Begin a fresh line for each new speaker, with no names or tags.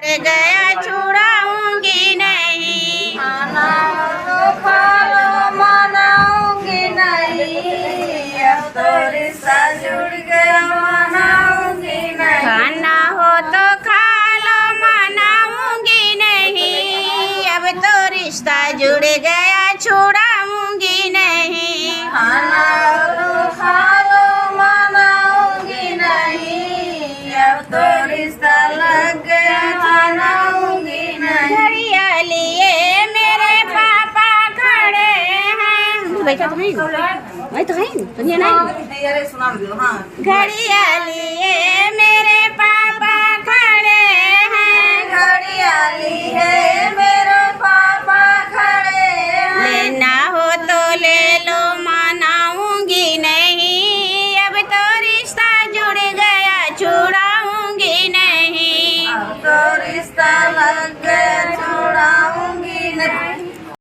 जुड़ गया छुड़ाऊंगी नहीं,
खाना तो खा लो मनाऊंगी नहीं, अब तो रिश्ता जुड़ गया मनाऊंगी नहीं।
खाना हो तो खा लो मनाऊंगी नहीं, अब तो रिश्ता जुड़ गया छुड़ाऊंगी नहीं।
खाना तो खा लो मनाऊंगी नहीं, अब तो रिश्ता लग गया मनाऊंगी नहीं।
घड़िया लिए मेरे पापा खड़े हैं, बैठा तो है वही तो है सुनिए ना।
अरे सुना दो। हाँ,
घड़िया लिए मेरे पापा खड़े हैं,
घड़ियाली है मेरे पापा खड़े हैं।
लेना हो तो ले लो मनाऊंगी नहीं, अब तो रिश्ता जुड़ गया छुड़ाऊंगी नहीं।
अब तो रिश्ता लग